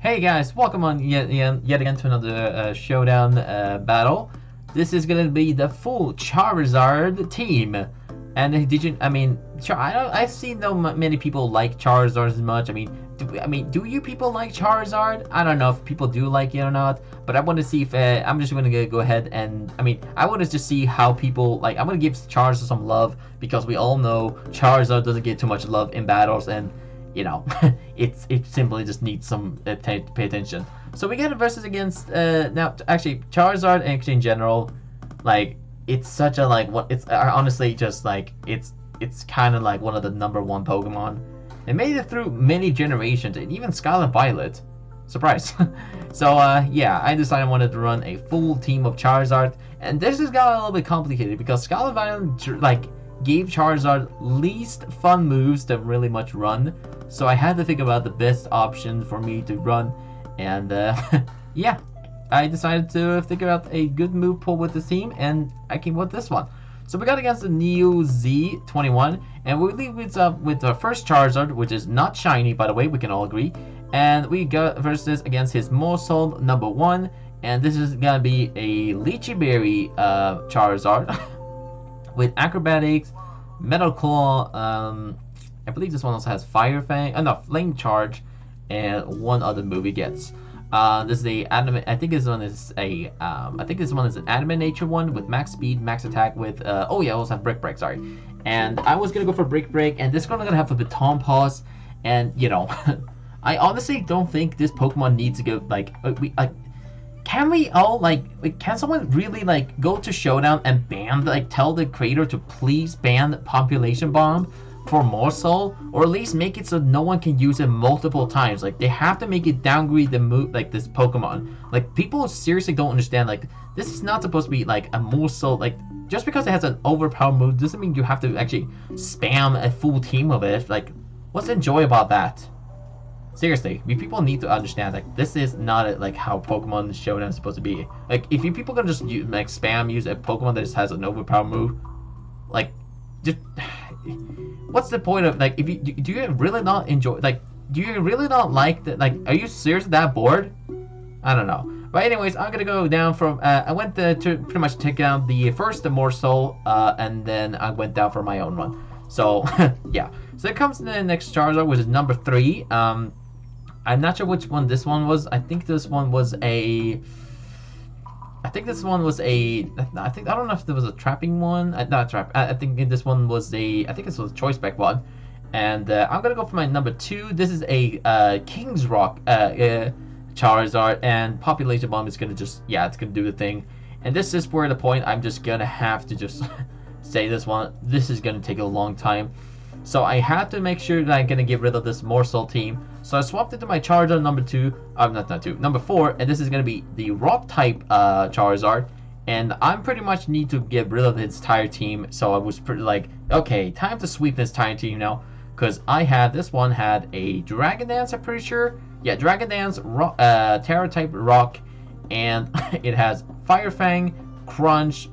Hey guys, welcome on yet again to another showdown battle. This is gonna be the full Charizard team. And did you? I mean, I see no many people like Charizard as much. Do you people like Charizard? I don't know if people do like it or not. But I want to see if I'm just gonna go ahead and I want to just see how people like. I'm gonna give Charizard some love because we all know Charizard doesn't get too much love in battles and. It simply just needs some pay attention. So we get a versus against now actually Charizard actually in general, like it's such a like what it's honestly just like it's kind of like one of the #1 Pokemon. It made it through many generations and even Scarlet Violet. Surprise. So yeah, I decided I wanted to run a full team of Charizard, and this has got a little bit complicated because Scarlet Violet like gave Charizard least fun moves to really much run. So I had to think about the best option for me to run, and yeah, I decided to figure out a good move pool with the team, and I came with this one. So we got against the Neo Z21, and we leave it up with the first Charizard, which is not shiny, by the way, we can all agree. And we got versus against his Moveset #1, and this is gonna be a Lychee Berry Charizard with acrobatics, Metal Claw, I believe this one also has Fire Fang, no, Flame Charge, and one other move he gets. This is the adamant. I think this one is a. I think this one is an adamant nature one with max speed, max attack with. Oh yeah, I also have Brick Break. Sorry, and I was gonna go for Brick Break, and this one I'm gonna have a Baton Pass, and I honestly don't think this Pokemon needs to go Can we all can someone really go to Showdown and ban tell the creator to please ban Population Bomb for Morsel, or at least make it so no one can use it multiple times. They have to make it downgrade the move this Pokemon. People seriously don't understand this is not supposed to be a Morsel. Just because it has an overpowered move doesn't mean you have to actually spam a full team of it. What's the joy about that? Seriously, people need to understand this is not how Pokemon Showdown is supposed to be. If you people can just use, spam use a Pokemon that just has an overpowered move, just what's the point of if you do you really not enjoy do you really not like that are you seriously that bored? I don't know. But anyways, I'm gonna go down from I went to pretty much take down the first Morsel, and then I went down for my own one. So yeah. So it comes to the next Charizard, which is #3. I'm not sure which one this one was. I think this one was a. I don't know if there was a trapping one. Not trap. I think this one was a. I think this was a choice spec one, and I'm gonna go for my #2. This is a King's Rock Charizard, and Population Bomb is gonna just it's gonna do the thing. And this is where the point I'm just gonna have to just say this one. This is gonna take a long time. So I had to make sure that I'm gonna get rid of this Morsel team. So I swapped it to my Charizard #4, and this is gonna be the Rock type Charizard. And I'm pretty much need to get rid of his entire team. So I was pretty okay, time to sweep this entire team now, because this one had a Dragon Dance. I'm pretty sure, yeah, Dragon Dance, Terra type Rock, and it has Fire Fang, Crunch,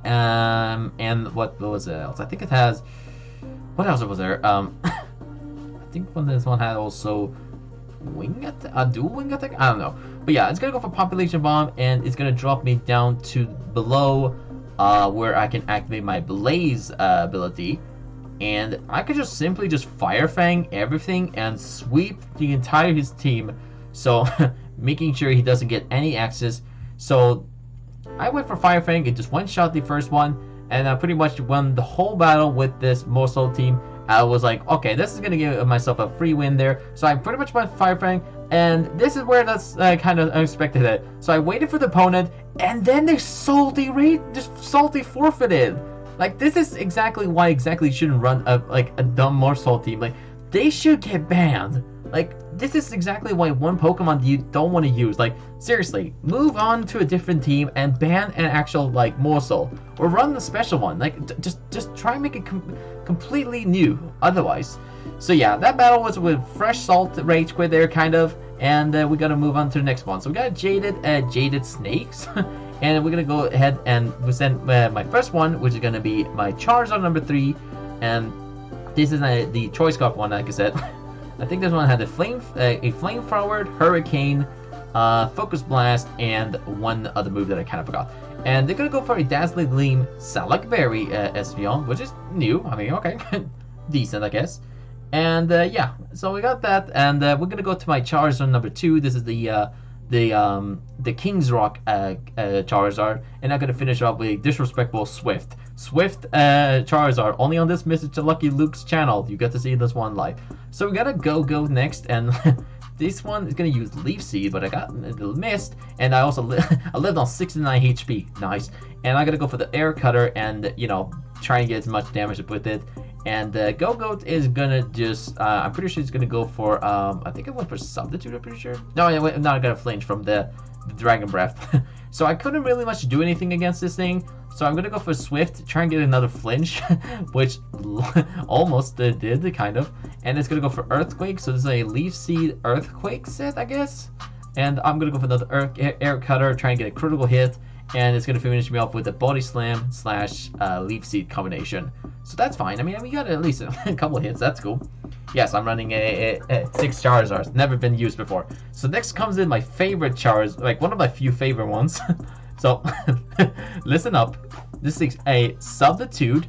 and what was it else? I think it has. What else was there? I think this one had also dual wing attack. I don't know, but yeah, it's gonna go for Population Bomb, and it's gonna drop me down to below, where I can activate my Blaze ability, and I could just simply Fire Fang everything and sweep the entire his team. So making sure he doesn't get any access. So I went for Fire Fang. It just one shot the first one. And I pretty much won the whole battle with this Morsel team. I was like, okay, this is going to give myself a free win there. So I pretty much went Fire Fang. And this is where that's kind of unexpected it. So I waited for the opponent. And then they salty forfeited. This is exactly why you shouldn't run a dumb Morsel team. They should get banned. This is exactly why one Pokemon you don't want to use. Seriously, move on to a different team and ban an actual Morsel, or run the special one. Just try and make it completely new. Otherwise, so yeah, that battle was with Fresh Salt Rage Quit there, kind of, and we gotta move on to the next one. So we got Jaded Snakes, and we're gonna go ahead and present my first one, which is gonna be my Charizard #3, and this is the choice card one, like I said. I think this one had a flamethrower, hurricane, focus blast, and one other move that I kind of forgot. And they're gonna go for a dazzling gleam Salak Berry Espeon, which is new. I mean, okay, decent, I guess. And yeah, so we got that, and we're gonna go to my Charizard number 2. This is the King's Rock Charizard, and I'm gonna finish off with a disrespectful Swift Charizard, only on this Mr. Lucky Luke's channel. You get to see this one live. So we gotta go next, and this one is gonna use Leaf Seed, but I got missed, and I also I lived on 69 HP. Nice. And I'm gonna go for the Air Cutter, and you know, try and get as much damage with it. And Go-Goat is gonna just, I'm pretty sure he's gonna go for, I think I went for Substitute, I'm pretty sure. No, I got a flinch from the Dragon Breath. So I couldn't really much do anything against this thing. So I'm gonna go for Swift, try and get another flinch, which almost did, kind of. And it's gonna go for Earthquake, so this is a Leaf Seed Earthquake set, I guess. And I'm gonna go for another Air Cutter, try and get a critical hit. And it's going to finish me off with a Body Slam / Leaf Seed combination. So that's fine. I mean, we got at least a couple of hits. That's cool. Yes, I'm running a 6 Charizards. Never been used before. So next comes in my favorite Charizard, like one of my few favorite ones. So listen up. This is a Substitute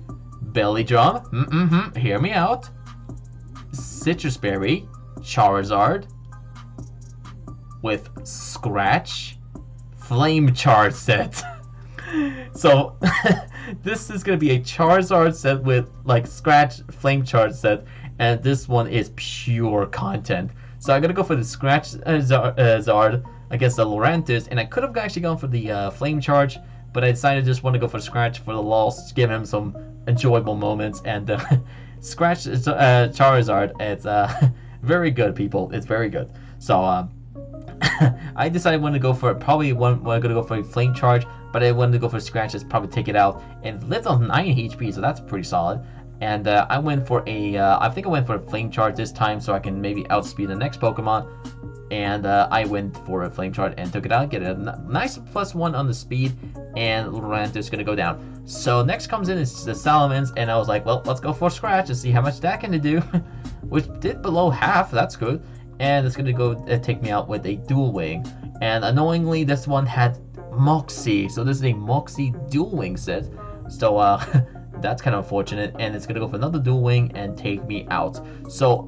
Belly Drum. Hear me out. Citrus Berry Charizard with Scratch Flame Charge set. So this is gonna be a Charizard set with like Scratch Flame Charge set, and this one is pure content. So I'm gonna go for the Scratch Zard against the Lurantis, and I could have actually gone for the Flame Charge, but I decided just want to go for Scratch for the lols, to give him some enjoyable moments. And Scratch Charizard, it's very good, people. It's very good. So I decided I wanted to go for a Flame Charge, but I wanted to go for Scratch, just probably take it out, and it lived on 9 HP, so that's pretty solid. And I went for I think I went for a Flame Charge this time, so I can maybe outspeed the next Pokemon. And I went for a Flame Charge and took it out, get a nice +1 on the speed, and Lurantis is gonna go down. So next comes in is the Salamence, and I was like, well, let's go for Scratch and see how much that can do, which did below half. That's good. And it's gonna go take me out with a Dual Wing. And annoyingly, this one had Moxie, so this is a Moxie Dual Wing set. So that's kind of unfortunate, and it's gonna go for another Dual Wing and take me out. So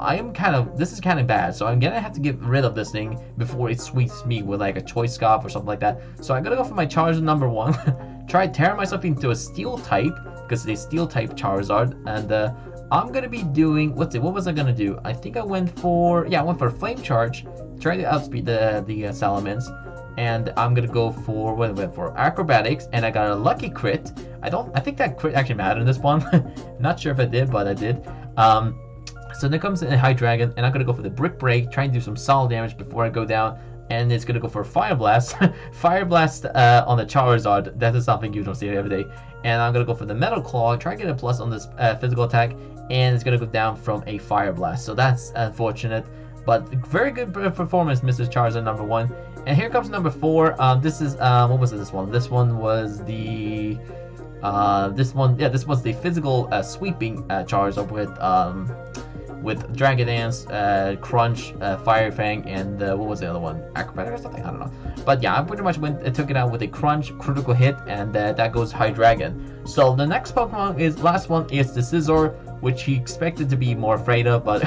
this is kind of bad. So I'm gonna have to get rid of this thing before it sweeps me with like a Choice Scarf or something like that. So I'm gonna go for my Charizard number 1, try tearing myself into a Steel type, because it's a Steel type Charizard, and I'm gonna be doing, what was I gonna do? I think I went for a Flame Charge, try to outspeed the Salamence, and I'm gonna go for Acrobatics, and I got a lucky crit. I think that crit actually mattered in this one. Not sure if I did, but I did. So then comes a Hydreigon, and I'm gonna go for the Brick Break, try and do some solid damage before I go down. And it's gonna go for Fire Blast. Fire Blast on the Charizard. That is something you don't see every day. And I'm gonna go for the Metal Claw, try and get a plus on this physical attack, and it's gonna go down from a Fire Blast. So that's unfortunate, but very good performance, Mrs. Charizard number 1. And here comes number 4. This is what was this one? This one was the this was the physical sweeping Charizard with Dragon Dance, Crunch, Fire Fang, and what was the other one? Acrobatic or something? I don't know. But yeah, I pretty much took it out with a Crunch, critical hit, and that goes Hydreigon. So the next Pokemon last one is the Scizor, which he expected to be more afraid of, but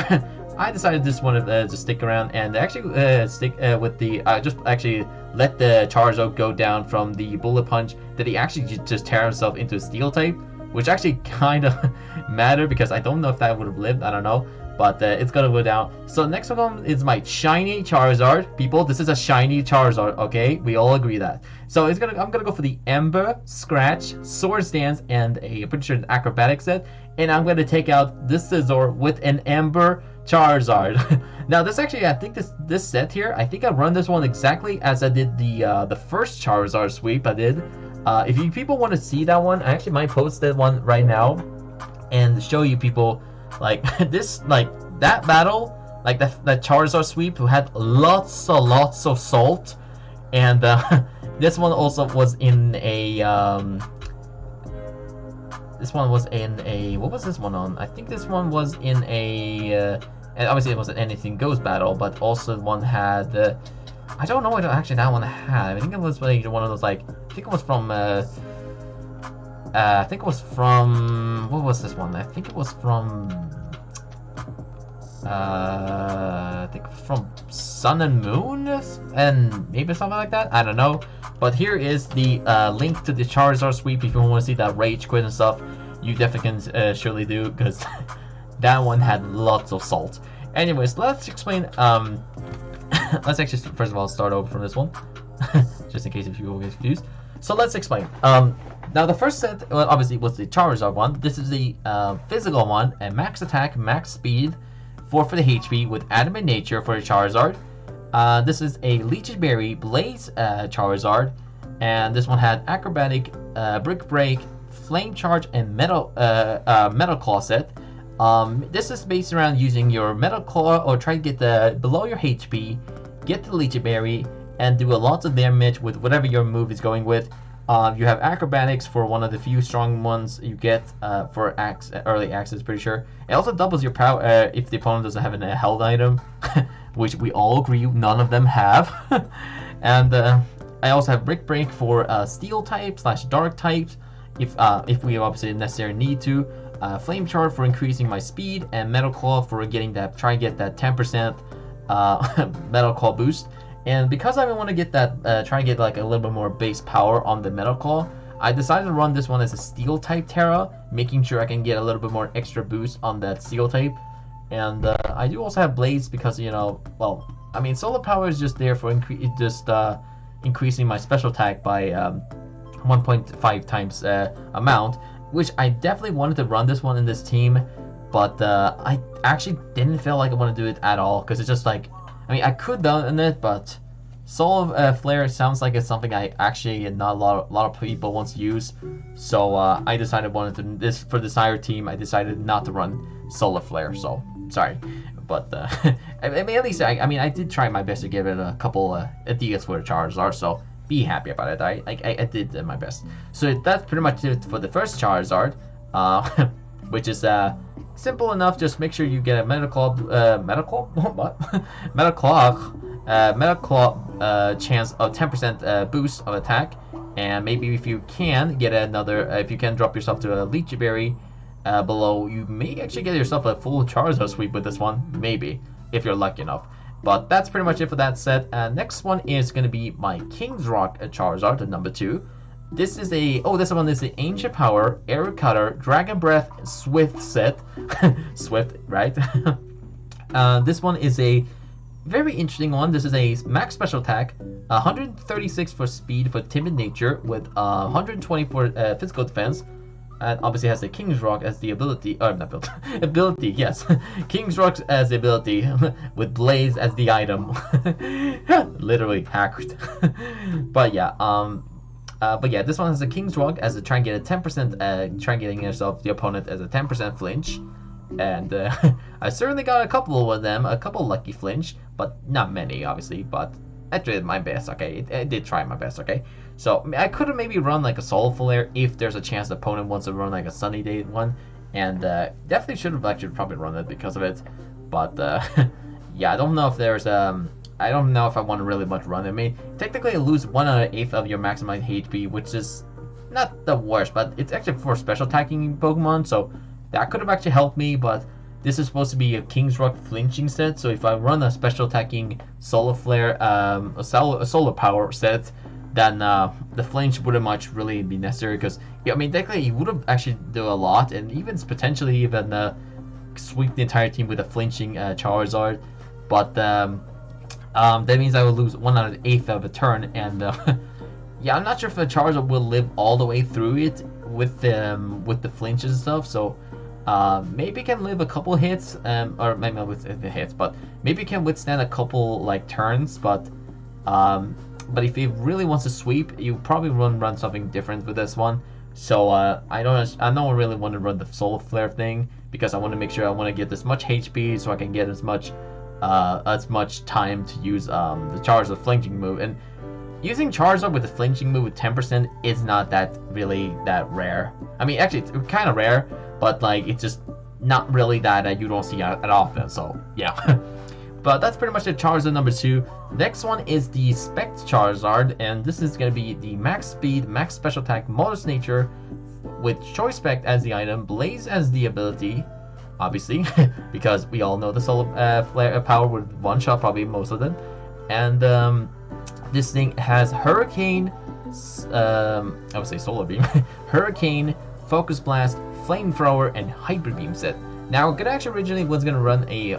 I decided just wanted to stick around and actually stick with the, just actually let the Charizard go down from the Bullet Punch, that he actually just tear himself into a Steel type, which actually kind of mattered because I don't know if that would have lived, I don't know. But it's gonna go down. So next one is my shiny Charizard. People, this is a shiny Charizard, okay? We all agree that. So I'm gonna go for the Ember, Scratch, Swords Dance, and I'm pretty sure an Acrobatic set. And I'm gonna take out this Scizor with an Ember Charizard. Now this actually, I think this set here, I think I run this one exactly as I did the first Charizard sweep I did. If you people want to see that one, I actually might post that one right now and show you people. Like this, like that battle, like that Charizard sweep who had lots of salt, and this one also was in a what was this one on? I think this one was in a and obviously it was an anything goes battle, but also one had I don't know what actually that one had. I think it was like one of those like I think it was from what was this one? I think it was from I think from Sun and Moon and maybe something like that. I don't know. But here is the link to the Charizard sweep if you want to see that rage quit and stuff. You definitely can surely do because that one had lots of salt. Anyways, let's explain. Let's actually first of all start over from this one, just in case if you get confused. So let's explain. Now the first set, well, obviously was the Charizard one. This is the physical one, and max attack, max speed, 4 for the HP with Adamant Nature for the Charizard. This is a Leech Berry Blaze Charizard, and this one had Acrobatic, Brick Break, Flame Charge, and Metal Claw set. This is based around using your Metal Claw or try to get the below your HP, get the Leech Berry, and do a lot of damage with whatever your move is going with. You have Acrobatics for one of the few strong ones you get for early access, pretty sure. It also doubles your power if the opponent doesn't have a held item, which we all agree none of them have. And I also have Brick Break for Steel type / Dark types, if we obviously necessarily need to. Flame Charge for increasing my speed, and Metal Claw for getting that, try to get that 10% Metal Claw boost. And because I want to get that, try to get like a little bit more base power on the Metal Claw, I decided to run this one as a Steel type Terra, making sure I can get a little bit more extra boost on that Steel type. And I do also have Blaze because, you know, well, I mean, Solar Power is just there for increasing my special attack by 1.5 times amount, which I definitely wanted to run this one in this team, but I actually didn't feel like I want to do it at all because it's just like, I mean, I could done it, but Solar Flare sounds like it's something I actually not a lot of people want to use. So I decided for the Sire team, I decided not to run Solar Flare. So sorry, but I mean, at least I mean I did try my best to give it a couple ideas for the Charizard. So be happy about it. I did my best. So that's pretty much it for the first Charizard, which is simple enough. Just make sure you get a Metal Claw chance of 10% boost of attack, and maybe if you can get another, if you can drop yourself to a Leech Berry below, you may actually get yourself a full Charizard sweep with this one, maybe if you're lucky enough. But that's pretty much it for that set. Next one is going to be my King's Rock Charizard, the number 2. This is this one is the Ancient Power, Air Cutter, Dragon Breath, Swift set. Swift, right? This one is a very interesting one. This is a max special attack, 136 for speed for Timid Nature, with 120 for physical defense. And obviously has the King's Rock as the ability, not ability, ability, yes. King's Rock as the ability, with Blaze as the item. Literally hacked. But yeah, this one has a King's Rock as a try and get a 10%, try and getting yourself, the opponent, as a 10% flinch. And I certainly got a couple of them, a couple lucky flinch, but not many, obviously, but I did my best, okay? I did try my best, okay? So I could have maybe run like a Soul Flare if there's a chance the opponent wants to run like a Sunny Day one, and definitely should have actually probably run it because of it. But yeah, I don't know if there's I don't know if I want to really much run it. I mean, technically you lose 1/8 of your maximum HP, which is not the worst, but it's actually for special attacking Pokemon, so that could have actually helped me. But this is supposed to be a King's Rock flinching set, so if I run a special attacking Solar Flare, a Solar Power set, then the flinch wouldn't much really be necessary, because I mean technically you would have actually do a lot, and even potentially even sweep the entire team with a flinching Charizard, but that means I will lose 1/8 of a turn, and yeah, I'm not sure if the Charizard will live all the way through it with the flinches and stuff. So maybe it can live a couple hits, or maybe not with the hits, but maybe it can withstand a couple like turns, but if it really wants to sweep, you probably run something different with this one. So I don't really want to run the Solar Flare thing, because I want to make sure I want to get as much HP so I can get as much time to use the Charizard flinching move. And using Charizard with the flinching move with 10% is not that really that rare. I mean, actually it's kind of rare, but like it's just not really that you don't see that often. So yeah. But that's pretty much the Charizard number 2. Next one is the Spect Charizard, and this is going to be the max speed, max special attack, modest nature, with Choice Spect as the item, Blaze as the ability, obviously, because we all know the solar flare power with one shot, probably most of them. And this thing has Hurricane, I would say Solar Beam, Hurricane, Focus Blast, Flamethrower, and Hyper Beam set. Now, Gadache originally was going to run a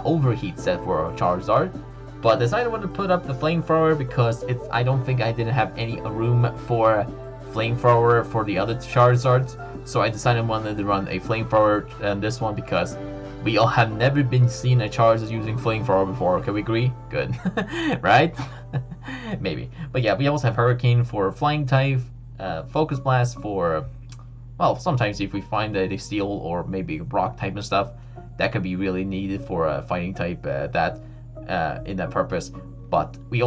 Overheat set for Charizard, but decided to put up the Flamethrower because I don't think I didn't have any room for Flamethrower for the other Charizards, so I decided I wanted to run a Flamethrower in this one because we all have never been seen a Charizard using Flamethrower before. Can we agree? Good. Right? Maybe. But yeah, we also have Hurricane for Flying type, Focus Blast for... well, sometimes if we find that they Steel or maybe Rock type and stuff, that could be really needed for a Fighting type in that purpose. But we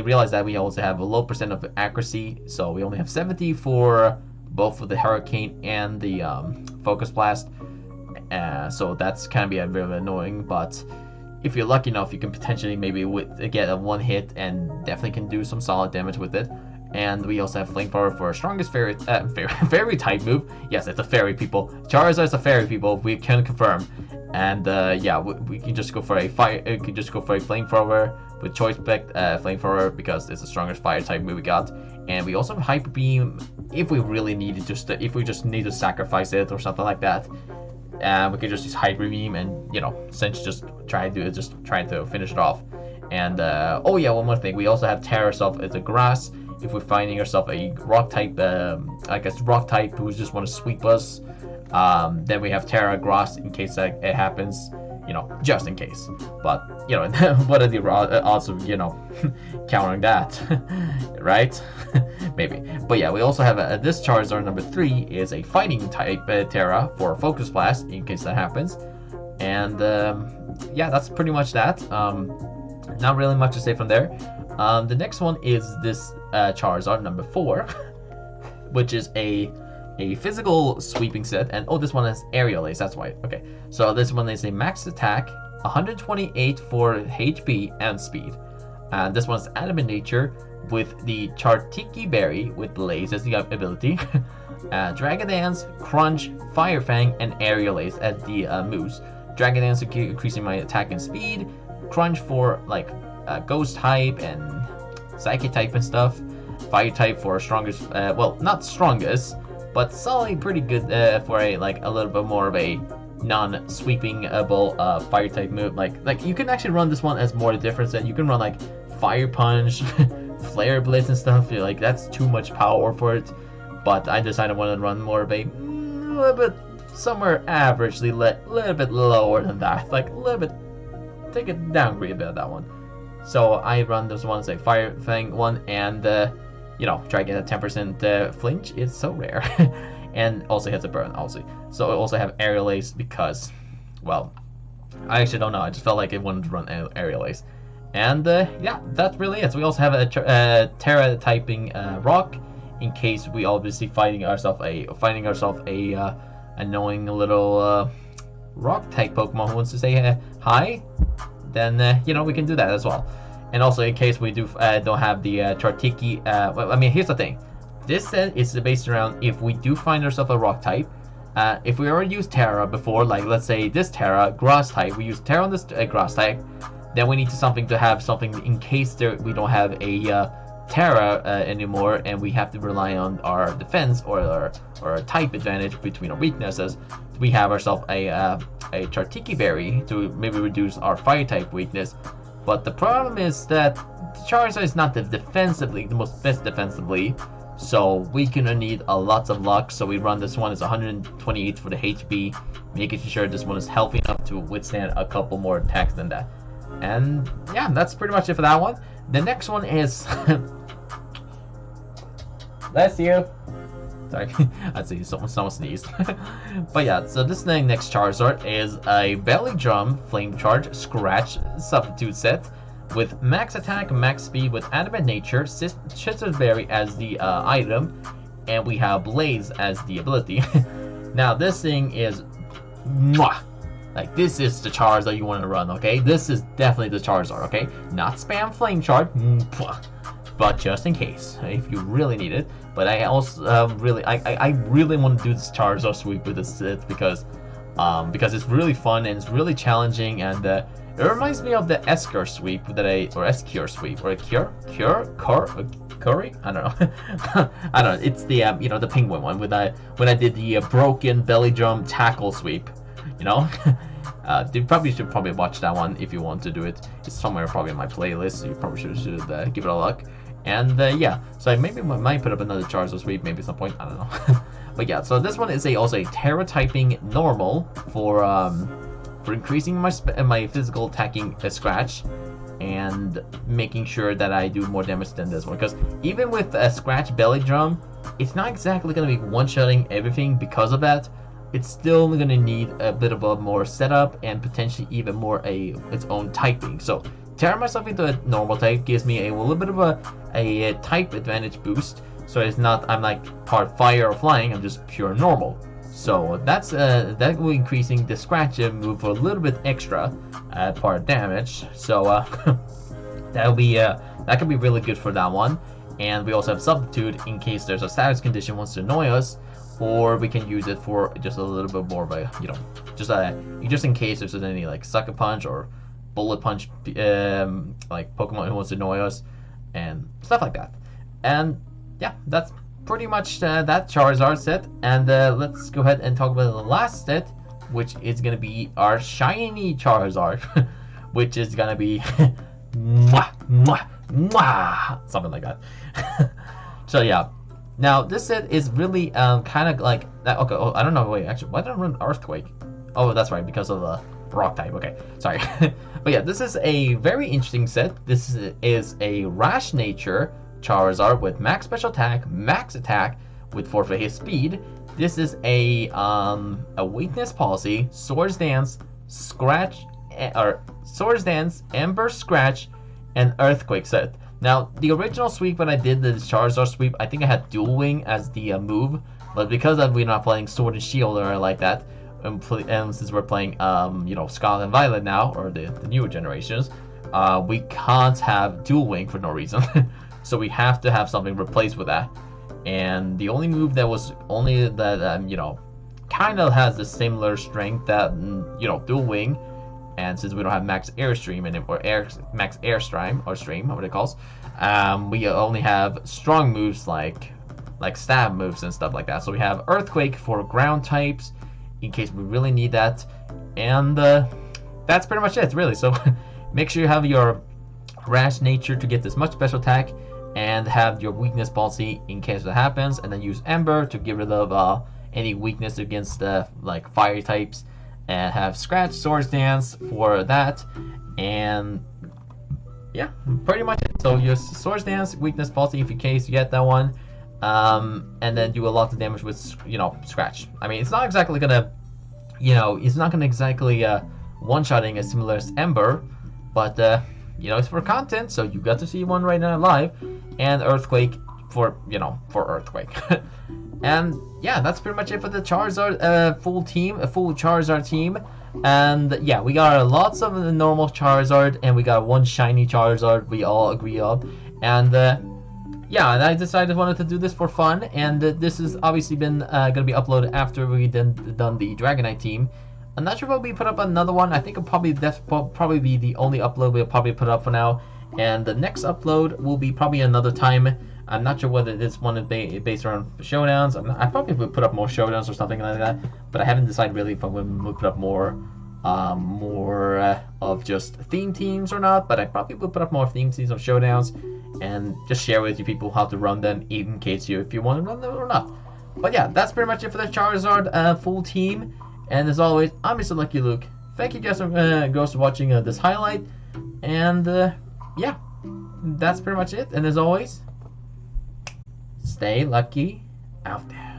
realize that we also have a low percent of accuracy, so we only have 70 for both of the Hurricane and the Focus Blast. So that's kind of be a bit annoying, but if you're lucky enough, you can potentially maybe get a one hit and definitely can do some solid damage with it. And we also have Flamethrower for our strongest fairy type move. Yes, it's a fairy, people. Charizard's a fairy, people. We can confirm. And yeah, we can just go for a Flamethrower with Choice Spect Flamethrower because it's the strongest fire type move we got. And we also have Hyper Beam if we really need it, if we just need to sacrifice it or something like that. We could just use Hyper Beam and, you know, since just trying to finish it off. And oh yeah, one more thing. We also have Terra Self as a grass. If we're finding ourselves a rock type, I guess rock type who just want to sweep us, then we have Terra Grass in case it happens, you know, just in case. But, you know, what are the odds of, you know, countering that, right? Maybe. But yeah, we also have this Charizard number 3 is a Fighting type Terra for Focus Blast in case that happens. And yeah, that's pretty much that. Not really much to say from there. The next one is this Charizard number 4, which is a physical sweeping set, and oh, this one has Aerial Ace, that's why. Okay, so this one is a max attack, 128 for HP and speed, and this one's Adamant Nature with the Chartiki Berry with Blaze as the ability, Dragon Dance, Crunch, Fire Fang, and Aerial Ace as the moves. Dragon Dance increasing my attack and speed, Crunch for like Ghost type and Psychic type and stuff, Fire type for strongest, well, not strongest, but solidly pretty good for a little bit more of a non-sweeping-able Fire type move. Like you can actually run this one as more different. That you can run like Fire Punch, Flare Blitz and stuff. Like that's too much power for it. But I decided I wanted to run more of a little bit somewhere averagely, little bit lower than that. Like a little bit, take a downgrade a bit of that one. So I run those ones like Fire Fang one and you know, try to get a 10% flinch. It's so rare. And also has a burn, obviously. So I also have Aerial Ace because, well, I actually don't know. I just felt like I wanted to run Aerial Ace. And yeah, that's really it. So we also have a Terra typing rock in case we obviously finding ourselves a annoying little rock type Pokemon who wants to say hi. Then you know, we can do that as well. And also in case we don't have the Chartiki, well, I mean, here's the thing. This set is based around if we do find ourselves a rock type. If we already used Terra before, like let's say this Terra, grass type, we use Terra on this grass type, then we need to have something in case we don't have a Terra anymore and we have to rely on our defense or our type advantage between our weaknesses. We have ourselves a Chartiki Berry to maybe reduce our fire type weakness. But the problem is that Charizard is not the most best defensively, so we gonna need a lot of luck. So we run this one as 128 for the HP, making sure this one is healthy enough to withstand a couple more attacks than that. And yeah, that's pretty much it for that one. The next one is bless you. Sorry, I'd say someone sneezed. But yeah, so this next Charizard is a Belly Drum Flame Charge Scratch Substitute set with max attack, max speed with Adamant Nature, Scissors Berry as the item, and we have Blaze as the ability. Now this thing is Mwah! Like, this is the Charizard you want to run, okay? This is definitely the Charizard, okay? Not spam Flame Charge, but just in case, if you really need it. But I also I really want to do this Charizard sweep with this set because it's really fun and it's really challenging, and it reminds me of the Esker sweep or Escure sweep, or Curry? I don't know. I don't know. It's the the penguin one when I did the broken belly drum tackle sweep. You probably should watch that one if you want to do it. It's somewhere probably in my playlist, so you probably should give it a look. And yeah, so I might put up another Charizard sweep maybe at some point. I don't know. But yeah, so this one is also a Terra typing normal for increasing my physical attacking scratch and making sure that I do more damage than this one. Because even with a scratch belly drum, it's not exactly going to be one-shotting everything because of that. It's still going to need a bit of a more setup and potentially even more its own typing. So tearing myself into a normal type gives me a little bit of a type advantage boost. So it's not I'm like part fire or flying. I'm just pure normal. So that will increasing the scratch move for a little bit extra part damage. So that could be really good for that one. And we also have substitute in case there's a status condition wants to annoy us. Or we can use it for just a little bit more of a, just in case there's any like Sucker Punch or Bullet Punch, like Pokemon who wants to annoy us and stuff like that. And yeah, that's pretty much that Charizard set. And let's go ahead and talk about the last set, which is gonna be our shiny Charizard, which is gonna be mwah, mwah, mwah, something like that. So yeah. Now, this set is really kind of like that. Okay, I don't know. Wait, actually, why did I run Earthquake? Oh, that's right, because of the rock type. Okay, sorry. But yeah, this is a very interesting set. This is a Rash Nature Charizard with max special attack, max attack with forfeit his speed. This is a weakness policy, Swords Dance, Scratch, or Swords Dance, Ember Scratch, and Earthquake set. Now, the original sweep when I did the Charizard sweep, I think I had Dual Wing as the move, but because we're not playing Sword and Shield or like that, and since we're playing, Scarlet and Violet now, or the newer generations, we can't have Dual Wing for no reason. So we have to have something replaced with that. And the only move that was kind of has the similar strength that, Dual Wing. And since we don't have max airstream max airstream or stream, what it calls, we only have strong moves like stab moves and stuff like that. So we have Earthquake for ground types in case we really need that, and that's pretty much it, really. So make sure you have your Rash Nature to get this much special attack, and have your weakness policy in case that happens, and then use Ember to get rid of any weakness against like fire types. And have Scratch, Swords Dance for that, and yeah, pretty much it. So use Swords Dance, weakness policy in case you get that one, and then do a lot of damage with Scratch. I mean, it's not exactly gonna, it's not gonna exactly one-shotting as similar as Ember, but it's for content, so you got to see one right now live, and Earthquake for Earthquake. And yeah, that's pretty much it for the Charizard full Charizard team. And yeah, we got lots of the normal Charizard, and we got one shiny Charizard we all agree on. And yeah, and I decided I wanted to do this for fun, and this has obviously been gonna be uploaded after we done the Dragonite team. I'm not sure if we put up another one. I think that's probably be the only upload we'll probably put up for now. And the next upload will be probably another time. I'm not sure whether this one is based around showdowns. I probably would put up more showdowns or something like that, but I haven't decided really if I would put up more of just theme teams or not. But I probably would put up more theme teams of showdowns and just share with you people how to run them in case if you want to run them or not. But yeah, that's pretty much it for the Charizard full team. And as always, I'm Mr. Lucky Luke. Thank you guys for watching this highlight. And yeah, that's pretty much it. And as always, stay lucky out there.